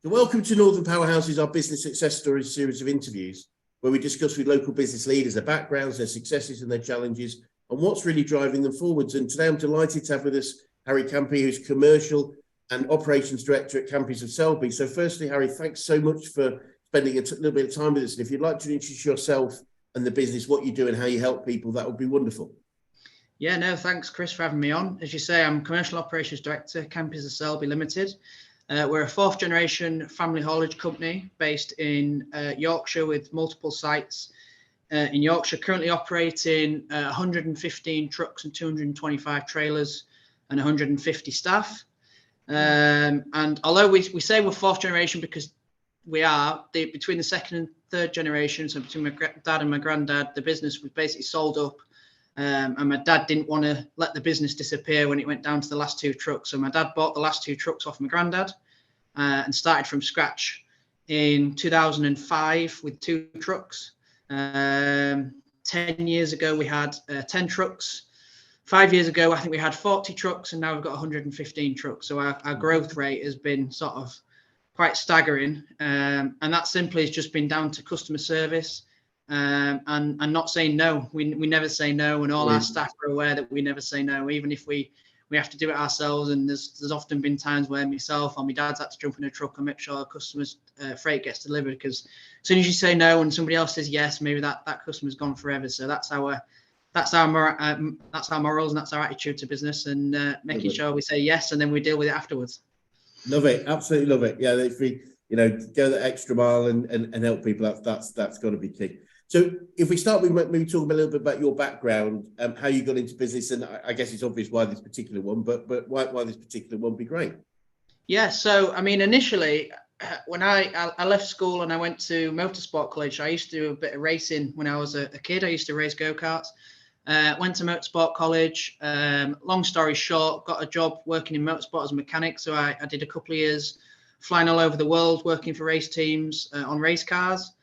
So welcome to Northern Powerhouses, our business success stories series of interviews, where we discuss with local business leaders their backgrounds, their successes and their challenges, and what's really driving them forwards. And today I'm delighted to have with us Harry Campey, who's Commercial and Operations Director at Campeys of Selby. So firstly, Harry, thanks so much for spending a little bit of time with us. And if you'd like to introduce yourself and the business, what you do and how you help people, that would be wonderful. Yeah, no, thanks, Chris, for having me on. As you say, I'm Commercial Operations Director, Campeys of Selby Ltd. We're a fourth generation family haulage company based in Yorkshire with multiple sites in Yorkshire, currently operating 115 trucks and 225 trailers and 150 staff. And although we say we're fourth generation because we are, between the second and third generation, so between my dad and my granddad, the business was basically sold up. And my dad didn't want to let the business disappear when it went down to the last two trucks. So my dad bought the last two trucks off my granddad and started from scratch in 2005 with two trucks. 10 years ago, we had 10 trucks. 5 years ago, I think we had 40 trucks, and now we've got 115 trucks. So our growth rate has been sort of quite staggering. And that simply has just been down to customer service. And not saying no. We never say no, and all our staff are aware that we never say no, even if we have to do it ourselves. And there's often been times where myself or my dad's had to jump in a truck and make sure our customers' freight gets delivered, because as soon as you say no and somebody else says yes, maybe that customer's gone forever. So that's our morals and that's our attitude to business, and making sure we say yes and then we deal with it afterwards. Love it, absolutely love it. Yeah, if we go the extra mile and help people, that's got to be key. So if we start with maybe talking a little bit about your background, how you got into business, and I guess it's obvious why this particular one, but why this particular one would be great. Yeah, so I mean, initially, when I left school and I went to motorsport college, I used to do a bit of racing when I was a kid. I used to race go-karts. Went to motorsport college. Long story short, got a job working in motorsport as a mechanic. So I did a couple of years flying all over the world, working for race teams on race cars.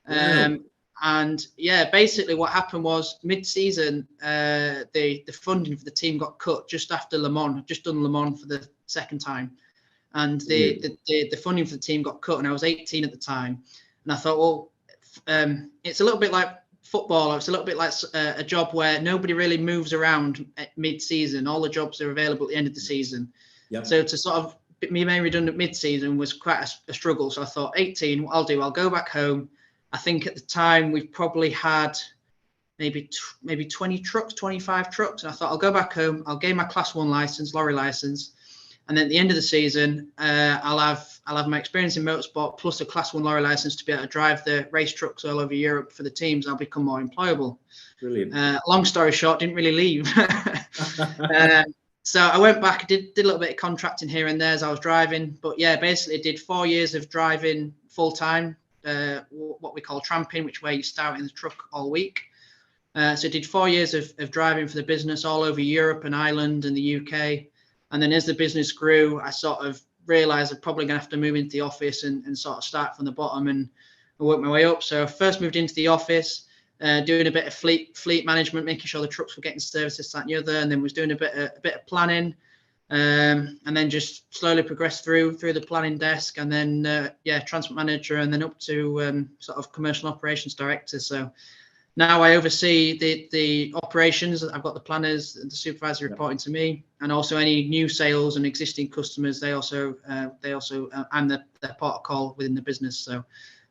Wow. And yeah, basically what happened was mid-season, the funding for the team got cut just after Le Mans. I'd just done Le Mans for the second time, and the funding for the team got cut. And I was 18 at the time, and I thought, well, it's a little bit like football. It's a little bit like a job where nobody really moves around at mid-season. All the jobs are available at the end of the season. Yep. So to sort of be made redundant mid-season was quite a struggle. So I thought, 18, what I'll do, I'll go back home. I think at the time we probably had maybe 20 trucks, 25 trucks. And I thought, I'll go back home, I'll gain my class 1 license, lorry license. And then at the end of the season, I'll have my experience in motorsport plus a class 1 lorry license to be able to drive the race trucks all over Europe for the teams. I'll become more employable. Brilliant. Long story short, didn't really leave. So I went back, did a little bit of contracting here and there as I was driving. But yeah, basically did 4 years of driving full time. What we call tramping, which where you start in the truck all week. So did 4 years of driving for the business all over Europe and Ireland and the UK. And then as the business grew, I sort of realized I'm probably going to have to move into the office and sort of start from the bottom and work my way up. So I first moved into the office, doing a bit of fleet management, making sure the trucks were getting services, that and the other, and then was doing a bit of planning. And then just slowly progressed through the planning desk, and then transport manager, and then up to sort of commercial operations director. So now I oversee the operations. I've got the planners, the supervisor reporting to me, and also any new sales and existing customers. They also I'm the port of call within the business. So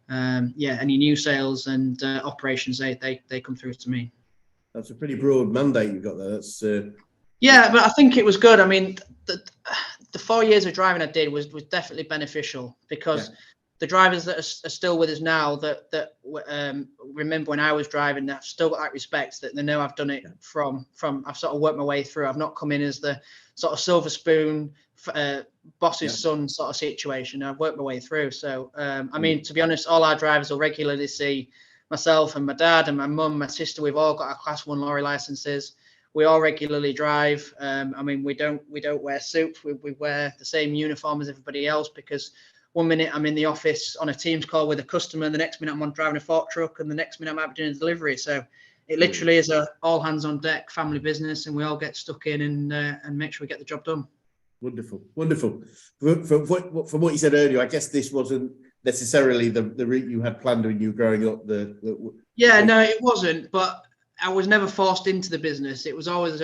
any new sales and operations, they come through to me. That's a pretty broad mandate you've got there. That's yeah, but I think it was good. I mean, the 4 years of driving I did was definitely beneficial, because the drivers that are still with us now that remember when I was driving, I've still got that respect, that they know I've done it from I've sort of worked my way through. I've not come in as the sort of silver spoon boss's son sort of situation. I've worked my way through. So I mean, to be honest, all our drivers will regularly see myself and my dad and my mum, my sister. We've all got our class 1 lorry licenses. We all regularly drive. I mean, we don't wear suits. We wear the same uniform as everybody else, because 1 minute I'm in the office on a Teams call with a customer, and the next minute I'm on driving a fork truck, and the next minute I might be doing a delivery. So it literally is a all hands on deck family business, and we all get stuck in and make sure we get the job done. Wonderful, wonderful. From what you said earlier, I guess this wasn't necessarily the route you had planned when you were growing up. Yeah, no, it wasn't. But I was never forced into the business. It was always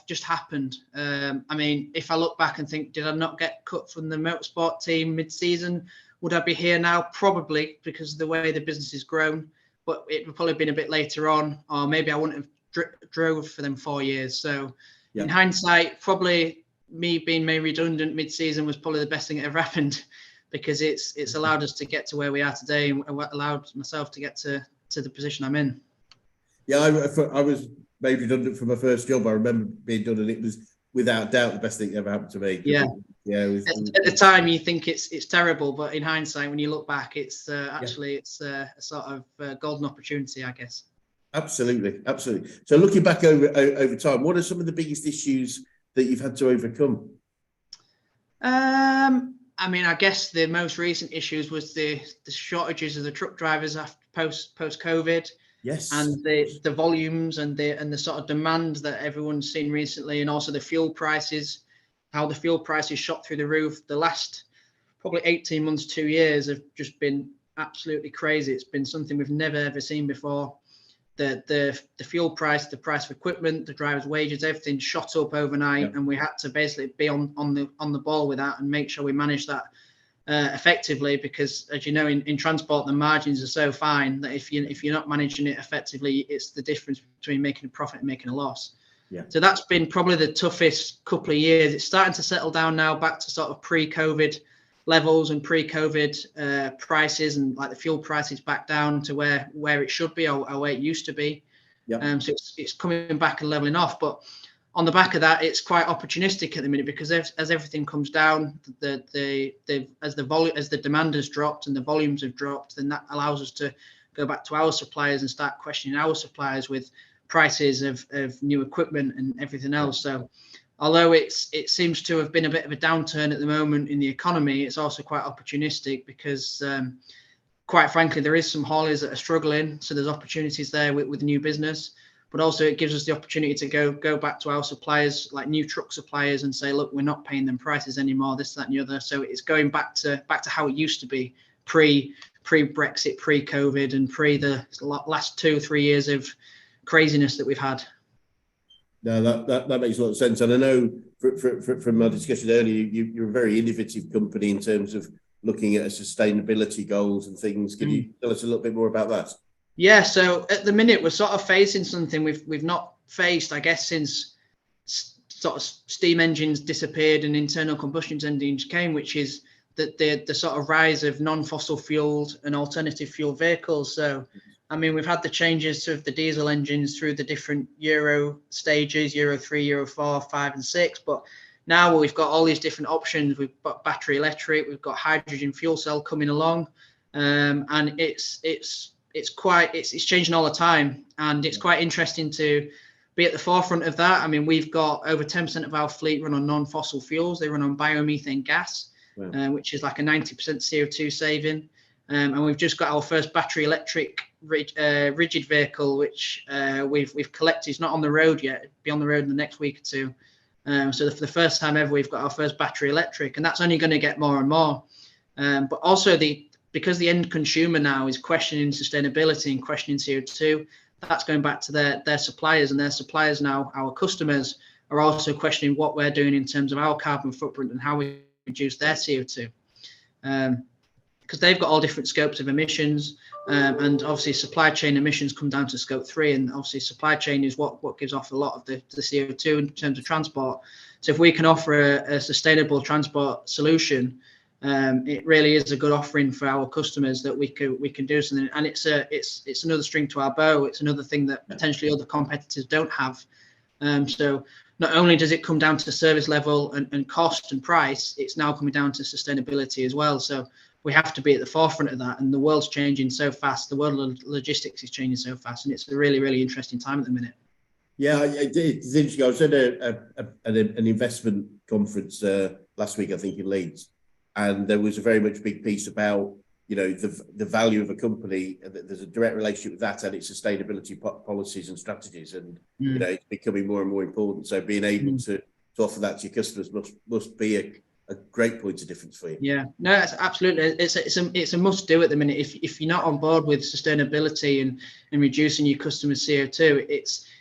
just happened. I mean, if I look back and think, did I not get cut from the motorsport team mid-season? Would I be here now? Probably, because of the way the business has grown. But it would probably been a bit later on, or maybe I wouldn't have drove for them 4 years. So in hindsight, probably me being made redundant mid-season was probably the best thing that ever happened, because it's allowed us to get to where we are today, and allowed myself to get to the position I'm in. Yeah, I was made redundant from my first job. I remember being done, and it was without doubt the best thing that ever happened to me. Yeah, at the time you think it's terrible, but in hindsight, when you look back, it's actually it's a sort of golden opportunity, I guess. Absolutely, absolutely. So looking back over time, what are some of the biggest issues that you've had to overcome? I mean, I guess the most recent issues was the shortages of the truck drivers after post COVID. Yes. And the volumes and the sort of demand that everyone's seen recently, and also the fuel prices, how the fuel prices shot through the roof. The last probably 18 months, 2 years have just been absolutely crazy. It's been something we've never ever seen before. The fuel price, the price of equipment, the drivers' wages, everything shot up overnight, and we had to basically be on the ball with that and make sure we manage that effectively, because as you know, in transport, the margins are so fine that if you're not managing it effectively, it's the difference between making a profit and making a loss. So that's been probably the toughest couple of years. It's starting to settle down now, back to sort of pre-COVID levels and pre-COVID prices, and like the fuel prices back down to where it should be, or where it used to be. So it's coming back and leveling off. But on the back of that, it's quite opportunistic at the minute, because as everything comes down, as the demand has dropped and the volumes have dropped, then that allows us to go back to our suppliers and start questioning our suppliers with prices of new equipment and everything else. So although it seems to have been a bit of a downturn at the moment in the economy, it's also quite opportunistic, because quite frankly, there is some hauliers that are struggling. So there's opportunities there with new business. But also it gives us the opportunity to go back to our suppliers, like new truck suppliers, and say, look, we're not paying them prices anymore, this, that, and the other. So it's going back to how it used to be pre-Brexit, pre-COVID, and pre the last 2-3 years of craziness that we've had. No, that makes a lot of sense. And I know from my discussion earlier, you're a very innovative company in terms of looking at sustainability goals and things. Can you tell us a little bit more about that? Yeah, so at the minute we're sort of facing something we've not faced, I guess, since sort of steam engines disappeared and internal combustion engines came, which is the sort of rise of non-fossil fueled and alternative fuel vehicles. So, I mean, we've had the changes of the diesel engines through the different Euro stages, Euro 3, Euro 4, 5 and 6, but now we've got all these different options. We've got battery electric, we've got hydrogen fuel cell coming along, and it's changing all the time, and it's quite interesting to be at the forefront of that. I mean, we've got over 10% of our fleet run on non-fossil fuels. They run on biomethane gas, which is like a 90% CO2 saving. And we've just got our first battery electric rigid vehicle, which we've collected. It's not on the road yet. It'll be on the road in the next week or two. So for the first time ever, we've got our first battery electric, and that's only going to get more and more. But also because the end consumer now is questioning sustainability and questioning CO2, that's going back to their suppliers, and their suppliers now, our customers, are also questioning what we're doing in terms of our carbon footprint and how we reduce their CO2. Because they've got all different scopes of emissions, and obviously supply chain emissions come down to scope 3, and obviously supply chain is what gives off a lot of the CO2 in terms of transport. So if we can offer a sustainable transport solution, it really is a good offering for our customers that we can do something, and it's another string to our bow. It's another thing that potentially other competitors don't have. So not only does it come down to service level and cost and price, it's now coming down to sustainability as well. So we have to be at the forefront of that, and the world's changing so fast. The world of logistics is changing so fast, and it's a really, really interesting time at the minute. Yeah, it's interesting. I was at an investment conference last week, I think, in Leeds, and there was a very much big piece about, you know, the value of a company. There's a direct relationship with that and its sustainability policies and strategies, and you know, it's becoming more and more important. So being able to to offer that to your customers must be a great point of difference for you. Yeah, no, it's absolutely. It's a must do at the minute. If you're not on board with sustainability and reducing your customers' CO2,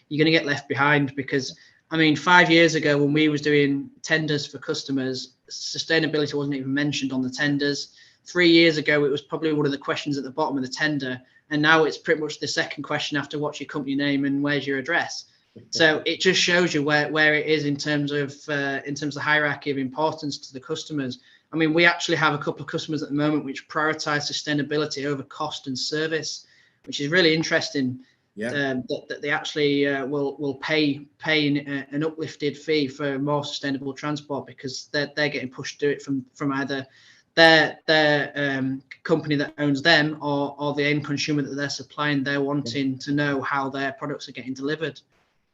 you're going to get left behind. Because I mean, 5 years ago when we was doing tenders for customers, sustainability wasn't even mentioned on the tenders. 3 years ago, it was probably one of the questions at the bottom of the tender, and now it's pretty much the second question after what's your company name and where's your address. So it just shows you where it is in terms of the hierarchy of importance to the customers. I mean, we actually have a couple of customers at the moment which prioritize sustainability over cost and service, which is really interesting. Yeah. That they actually will pay an uplifted fee for more sustainable transport, because they're getting pushed to do it from either their company that owns them or the end consumer that they're supplying. They're wanting to know how their products are getting delivered.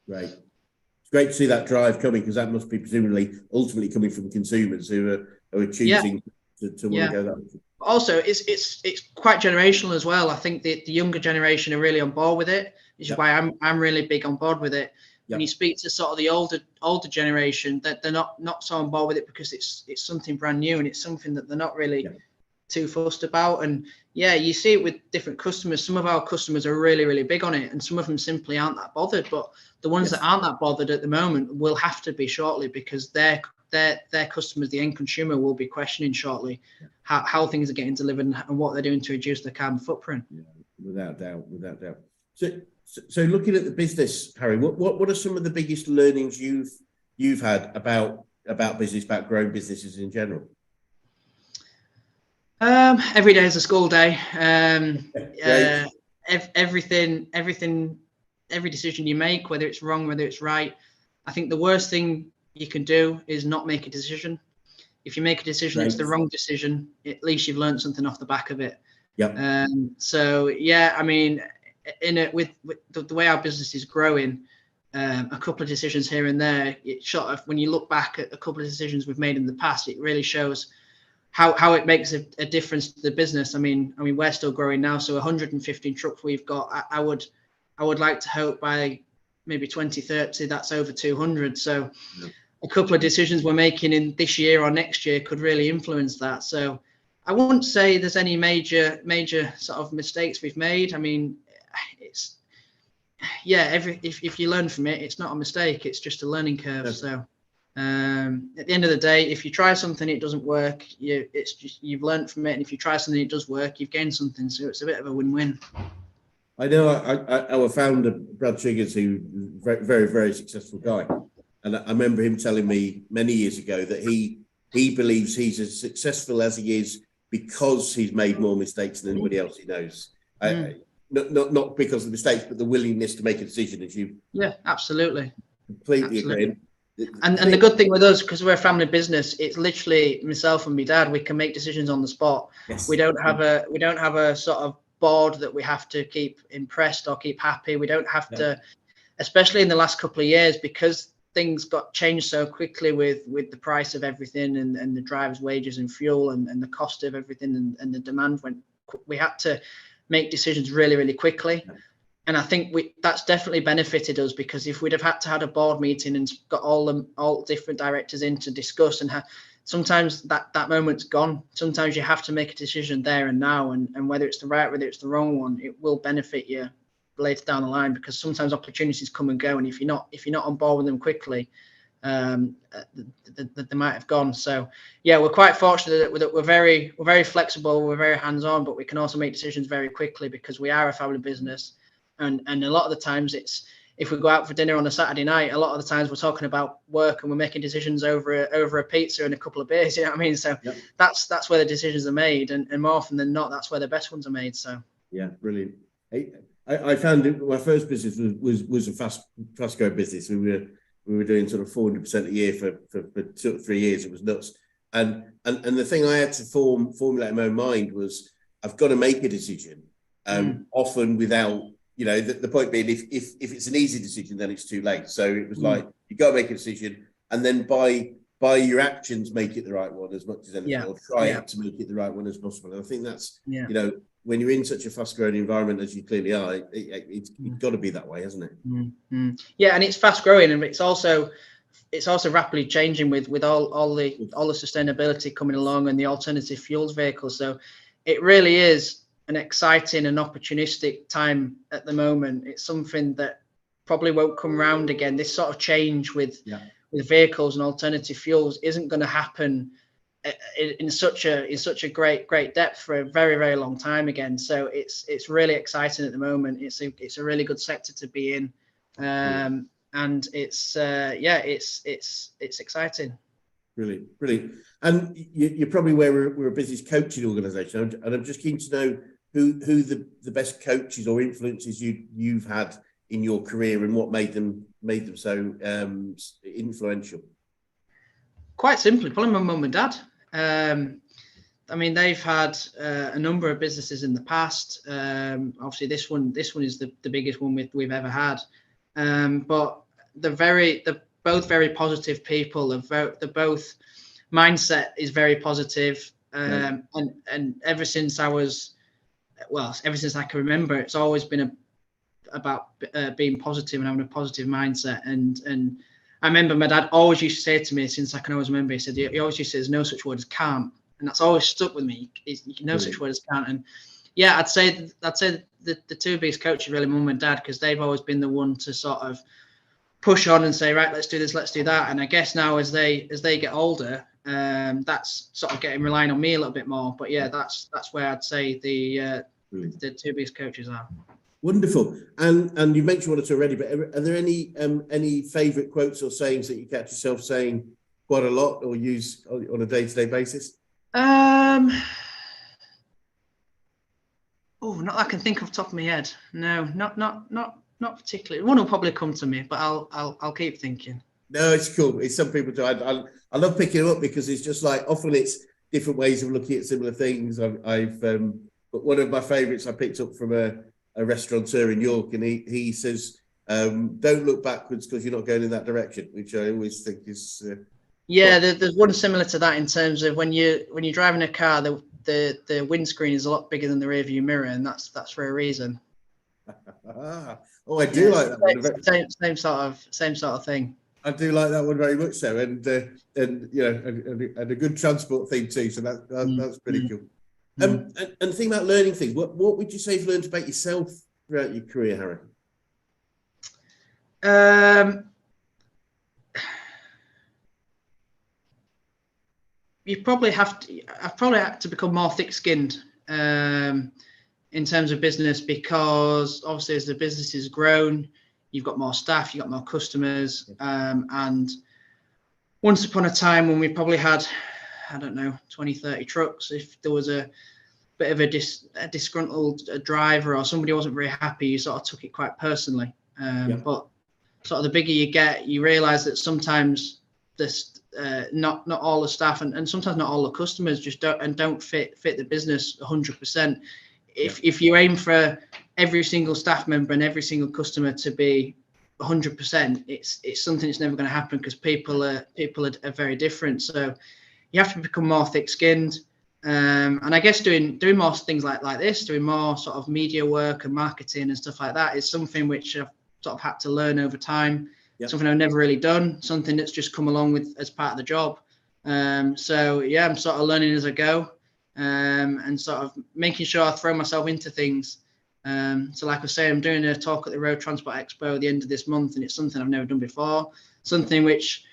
Right. It's great to see that drive coming, because that must be presumably ultimately coming from consumers who are choosing to want to go that way. Also, it's quite generational as well. I think the younger generation are really on board with it, which is why I'm really big on board with it. When you speak to sort of the older generation, that they're not so on board with it, because it's something brand new and it's something that they're not really too fussed about. And you see it with different customers. Some of our customers are really, really big on it, and some of them simply aren't that bothered. But the ones that aren't that bothered at the moment will have to be shortly, because their customers, the end consumer, will be questioning shortly how things are getting delivered and what they're doing to reduce their carbon footprint. Yeah, without doubt. So looking at the business, Harry, what are some of the biggest learnings you've had about business, about growing businesses in general? Every day is a school day. Every decision you make, whether it's wrong, whether it's right, I think the worst thing you can do is not make a decision. If you make a decision, it's the wrong decision, at least you've learned something off the back of it. So I mean, with the way our business is growing, a couple of decisions here and there, it sort of, when you look back at a couple of decisions we've made in the past, it really shows how it makes a difference to the business. I mean, we're still growing now, so 115 trucks we've got. I would like to hope by maybe 2030 that's over 200. So a couple of decisions we're making in this year or next year could really influence that. So I wouldn't say there's any major sort of mistakes we've made. I mean, it's if you learn from it, it's not a mistake, it's just a learning curve. So at the end of the day, if you try something, it doesn't work, you've learned from it, and if you try something, it does work, you've gained something. So it's a bit of a win-win. I know our founder, Brad Triggers, who's a very, very, very successful guy, and I remember him telling me many years ago that he believes he's as successful as he is because he's made more mistakes than anybody else he knows. Not because of the mistakes, but the willingness to make a decision. As you, absolutely, completely agree. And the good thing with us, because we're a family business, it's literally myself and my dad. We can make decisions on the spot. Yes. We don't have a sort of board that we have to keep impressed or keep happy. We don't have to, especially in the last couple of years, because things got changed so quickly with the price of everything and the drivers' wages and fuel and the cost of everything and the demand we had to make decisions really, really quickly. And I think that's definitely benefited us, because if we'd have had to have a board meeting and got all different directors in to discuss, and sometimes that moment's gone. Sometimes you have to make a decision there and now, and whether it's the right, whether it's the wrong one, it will benefit you later down the line, because sometimes opportunities come and go, and if you're not on board with them quickly, they might have gone. So we're quite fortunate that we're very flexible, we're very hands-on, but we can also make decisions very quickly because we are a family business. And a lot of the times if we go out for dinner on a Saturday night, a lot of the times we're talking about work and we're making decisions over a pizza and a couple of beers. You know what I mean? So that's where the decisions are made, and more often than not, that's where the best ones are made. So brilliant. I found my first business was a fast growing business. We were doing sort of 400% a year for 2 or 3 years. It was nuts. And the thing I had to formulate in my own mind was, I've got to make a decision, often without. The point being, if it's an easy decision, then it's too late. So it was like, you got to make a decision, and then by your actions, make it the right one as much as anything, or try to make it the right one as possible. And I think that's, when you're in such a fast-growing environment as you clearly are, it's got to be that way, hasn't it? Yeah, and it's fast-growing, and it's also it's also rapidly changing with all the sustainability coming along and the alternative fuels vehicles. So it really is an exciting and opportunistic time at the moment. It's something that probably won't come around again. This sort of change with vehicles and alternative fuels isn't going to happen in such a great depth for a very long time again. So it's really exciting at the moment. It's a really good sector to be in, and it's exciting. Brilliant. And you're probably aware we're a business coaching organisation, and I'm just keen to know who the best coaches or influences you've had in your career and what made them so influential. Quite simply, probably my mum and dad. I mean, they've had a number of businesses in the past. Obviously, this one is the biggest one we've ever had. But they're both very positive people. They're both mindset is very positive. And ever since I can remember, it's always been about being positive and having a positive mindset. And I remember my dad always used to say to me, since I can always remember, he always used to say, there's no such word as can't. And that's always stuck with me. No such word as can't. And yeah, I'd say the two biggest coaches really, mum and dad, because they've always been the one to sort of push on and say, right, let's do this, let's do that. And I guess now as they get older, that's sort of relying on me a little bit more. But yeah, that's where I'd say the two biggest coaches are. Wonderful. And you mentioned one or two already, but are there any favourite quotes or sayings that you catch yourself saying quite a lot or use on a day-to-day basis? Not that I can think off the top of my head. No, not particularly. One will probably come to me, but I'll keep thinking. No, it's cool. It's some people do. I love picking them up because it's just like often it's different ways of looking at similar things. But one of my favourites I picked up from a restaurateur in York, and he says, "Don't look backwards because you're not going in that direction," which I always think is. There's one similar to that in terms of when you're driving a car, the windscreen is a lot bigger than the rear view mirror, and that's for a reason. I do like that one. Same sort of thing. I do like that one very much so, and a good transport theme too. So that's pretty cool. And the thing about learning things, what would you say you've learned about yourself throughout your career, Harry? I've probably had to become more thick-skinned in terms of business, because obviously as the business has grown, you've got more staff, you've got more customers, and once upon a time when we probably had, 20, 30 trucks, if there was a bit of a disgruntled driver or somebody wasn't very happy, you sort of took it quite personally. But sort of the bigger you get, you realise that sometimes this not all the staff and sometimes not all the customers just don't fit the business 100%. If you aim for every single staff member and every single customer to be 100%, it's something that's never going to happen, because people are very different. So you have to become more thick-skinned, and I guess doing more things like this, doing more sort of media work and marketing and stuff like that is something which I've sort of had to learn over time. Something I've never really done, something that's just come along with as part of the job. So yeah, I'm sort of learning as I go, and sort of making sure I throw myself into things. So like I say, I'm doing a talk at the Road Transport Expo at the end of this month, and it's something I've never done before, something which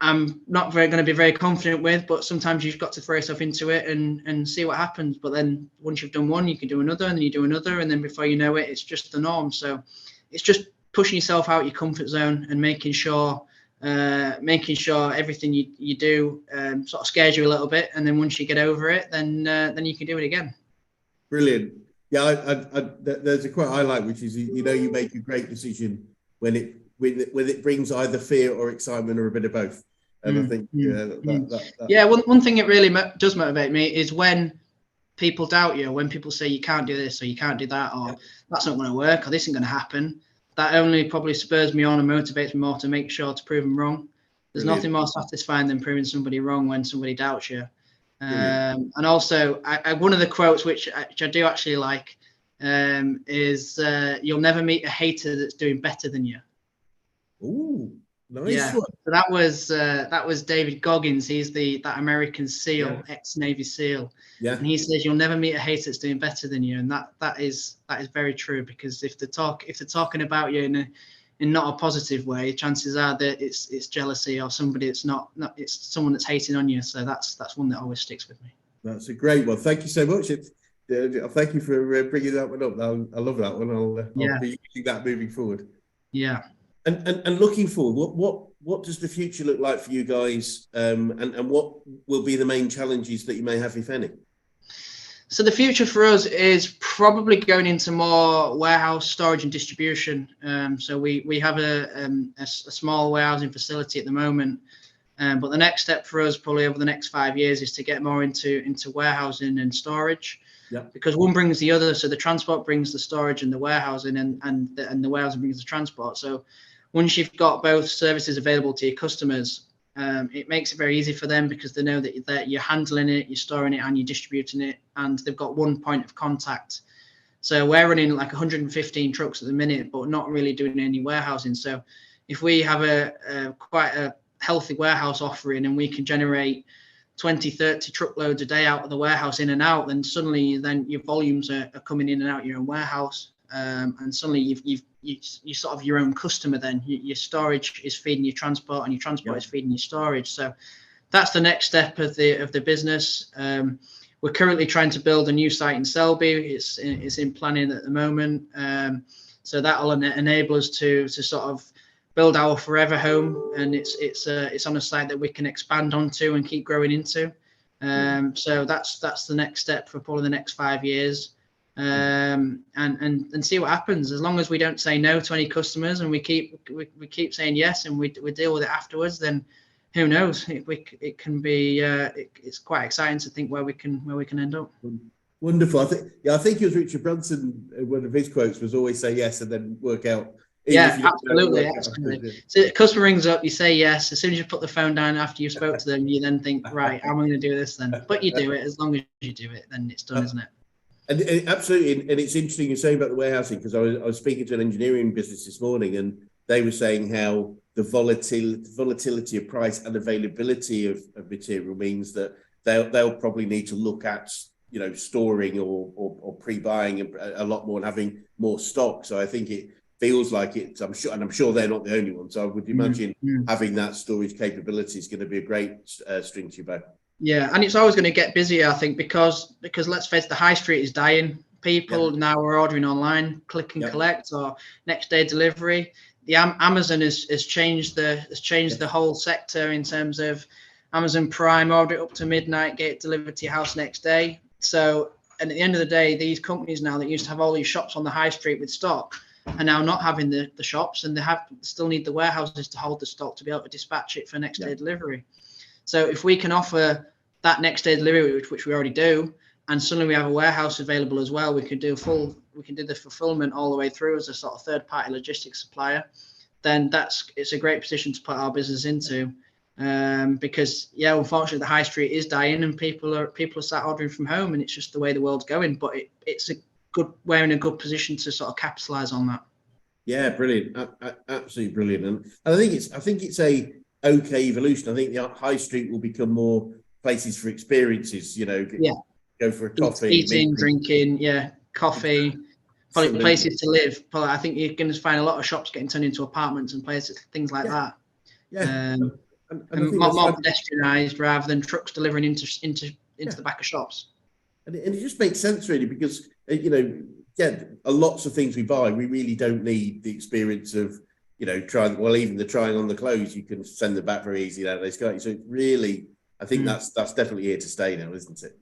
I'm not going to be very confident with, but sometimes you've got to throw yourself into it and see what happens. But then once you've done one, you can do another, and then you do another, and then before you know it, it's just the norm. So it's just pushing yourself out your comfort zone and making sure everything you do sort of scares you a little bit, and then once you get over it, then you can do it again. Brilliant. Yeah, there's a quote I like, which is, you make a great decision when it brings either fear or excitement or a bit of both. And I think one thing that really does motivate me is when people doubt you, when people say you can't do this or you can't do that, or that's not going to work, or this isn't going to happen. That only probably spurs me on and motivates me more to make sure to prove them wrong. There's nothing more satisfying than proving somebody wrong when somebody doubts you. And also, one of the quotes which I do actually like is, "You'll never meet a hater that's doing better than you." Ooh, Nice Yeah, one. so that was David Goggins. He's that American SEAL, ex-Navy SEAL, Yeah. and he says you'll never meet a hater that's doing better than you, and that is very true, because if they're talking about you in not a positive way, chances are that it's jealousy or somebody that's not it's someone that's hating on you. So that's one that always sticks with me. That's a great one. Thank you so much. Thank you for bringing that one up. I love that one. I'll be using that moving forward. Yeah. And looking forward, what does the future look like for you guys? And what will be the main challenges that you may have, if any? So the future for us is probably going into more warehouse storage and distribution. So we have a small warehousing facility at the moment, but the next step for us probably over the next 5 years is to get more into warehousing and storage. Yeah. Because one brings the other. So the transport brings the storage and the warehousing, and the warehousing brings the transport. So once you've got both services available to your customers, it makes it very easy for them, because they know that you're handling it, you're storing it, and you're distributing it, and they've got one point of contact. So we're running like 115 trucks at the minute, but not really doing any warehousing. So if we have quite a healthy warehouse offering, and we can generate 20, 30 truckloads a day out of the warehouse in and out, then suddenly your volumes are coming in and out your own warehouse. And suddenly you sort of your own customer. Then your storage is feeding your transport, and your transport is feeding your storage. So that's the next step of the business. We're currently trying to build a new site in Selby. It's in planning at the moment. So that'll enable us to sort of build our forever home, and it's on a site that we can expand onto and keep growing into. So that's the next step for probably the next 5 years. And see what happens. As long as we don't say no to any customers, and we keep saying yes, and we deal with it afterwards, then who knows? It can be it's quite exciting to think where we can end up. Wonderful. I think it was Richard Branson. One of his quotes was always say yes and then work out. Yeah, absolutely. So the customer rings up, you say yes. As soon as you put the phone down after you spoke to them, you then think, right, how am I going to do this then? But you do it. As long as you do it, then it's done, isn't it? And absolutely, and it's interesting you're saying about the warehousing, because I was speaking to an engineering business this morning, and they were saying how the volatility of price and availability of material means that they'll probably need to look at storing or pre-buying a lot more and having more stock. So I think it feels like it. I'm sure they're not the only ones. So I would imagine having that storage capability is going to be a great string to your bow. Yeah, and it's always going to get busier, I think, because let's face it, the high street is dying. People now are ordering online, click and collect, or next day delivery. The Amazon has changed the whole sector in terms of Amazon Prime, order it up to midnight, get it delivered to your house next day. So, and at the end of the day, these companies now that used to have all these shops on the high street with stock are now not having the shops, and they still need the warehouses to hold the stock to be able to dispatch it for next day delivery. So if we can offer that next day delivery, which we already do, and suddenly we have a warehouse available as well, we can do the fulfillment all the way through as a sort of third-party logistics supplier. Then it's a great position to put our business into, because unfortunately the high street is dying, and people are start ordering from home, and it's just the way the world's going. But we're in a good position to sort of capitalize on that. Yeah, brilliant, absolutely brilliant, and I think it's a okay evolution. I think the high street will become more places for experiences. Go for a coffee, eating, drinking, coffee, probably places to live. I think you're going to find a lot of shops getting turned into apartments and places, things like that. Yeah, and more pedestrianised rather than trucks delivering into the back of shops. And it just makes sense, really, because lots of things we buy, we really don't need the experience of even the trying on the clothes. You can send them back very easily nowadays, can't you? So it really, I think that's definitely here to stay now, isn't it?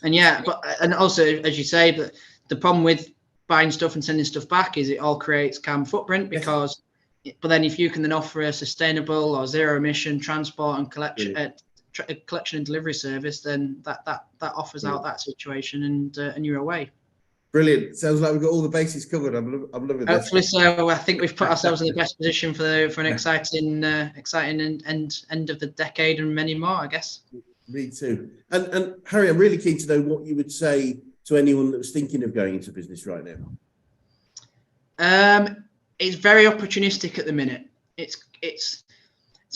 And also, as you say, that the problem with buying stuff and sending stuff back is it all creates carbon footprint, because but then if you can then offer a sustainable or zero emission transport and collection and delivery service, then that offers out that situation, and you're away. Brilliant. Sounds like we've got all the bases covered. I'm loving this. Hopefully so. I think we've put ourselves in the best position for an exciting end of the decade and many more, I guess. Me too. And Harry, I'm really keen to know what you would say to anyone that was thinking of going into business right now. It's very opportunistic at the minute. it's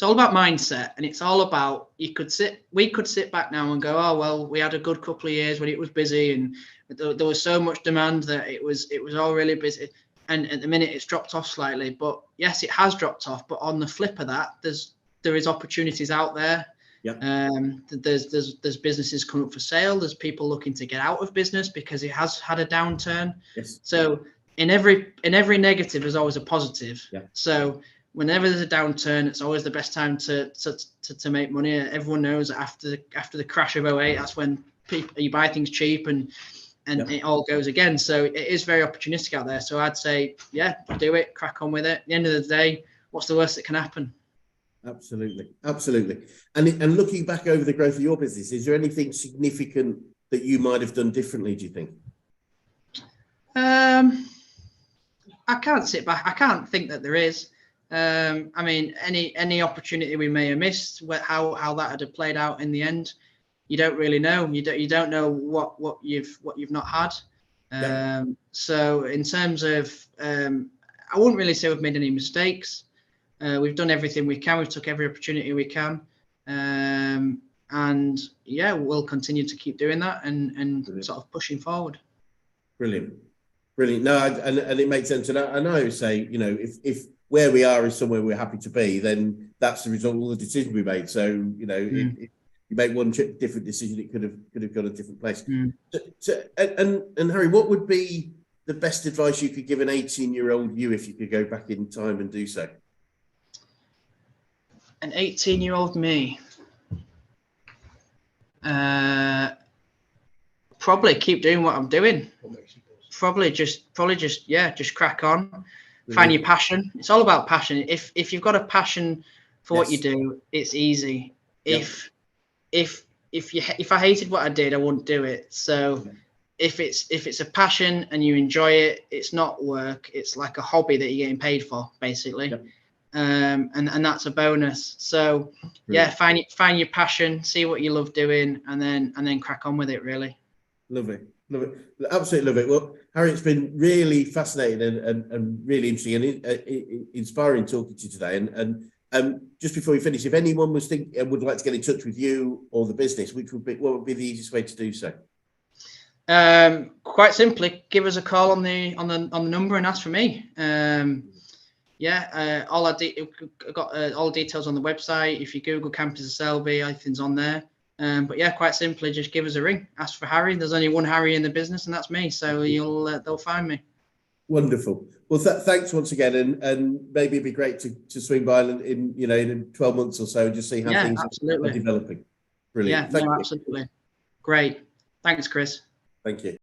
all about mindset, and it's all about, we could sit back now and go, oh well, we had a good couple of years when it was busy and there was so much demand that it was all really busy, and at the minute it's dropped off slightly. But yes, it has dropped off, but on the flip of that, there is opportunities out there. Yeah. There's businesses coming up for sale. There's people looking to get out of business because it has had a downturn. Yes. So in every negative, there's always a positive. Yeah. So whenever there's a downturn, it's always the best time to make money. Everyone knows that after the crash of 2008, that's when you buy things cheap and it all goes again. So it is very opportunistic out there. So I'd say, yeah, do it, crack on with it. At the end of the day, what's the worst that can happen? Absolutely. And looking back over the growth of your business, is there anything significant that you might have done differently, do you think? I can't sit back. I can't think that there is. I mean, any opportunity we may have missed, how that had played out in the end, you don't really know. You don't know what you've not had. So in terms of, I wouldn't really say we've made any mistakes. We've done everything we can. We've took every opportunity we can, and yeah, we'll continue to keep doing that and sort of pushing forward. Brilliant. No, and it makes sense. And I know, say, you know, if where we are is somewhere we're happy to be, then that's the result of all the decisions we made. So, you know, if you make one different decision, it could have gone a different place. And Harry, what would be the best advice you could give an 18-year-old you if you could go back in time and do so? An 18-year-old me, probably keep doing what I'm doing. Probably just crack on. Find your passion. It's all about passion. If you've got a passion for what you do, it's easy. If I hated what I did, I wouldn't do it. So if it's a passion and you enjoy it, it's not work. It's like a hobby that you're getting paid for, basically. And that's a bonus. So yeah, find your passion, see what you love doing, and then crack on with it, really. Love it. Absolutely love it. Well, Harry, it's been really fascinating and really interesting and inspiring talking to you today. And just before we finish, if anyone would like to get in touch with you or the business, what would be the easiest way to do so? Quite simply, give us a call on the number and ask for me. All the details on the website. If you Google Campeys of Selby, everything's on there. But yeah, quite simply, just give us a ring. Ask for Harry. There's only one Harry in the business, and that's me. So they'll find me. Wonderful. Well, thanks once again, and maybe it'd be great to swing by in 12 months or so and just see how things are developing. Brilliant. Yeah, absolutely. Great. Thanks, Chris. Thank you.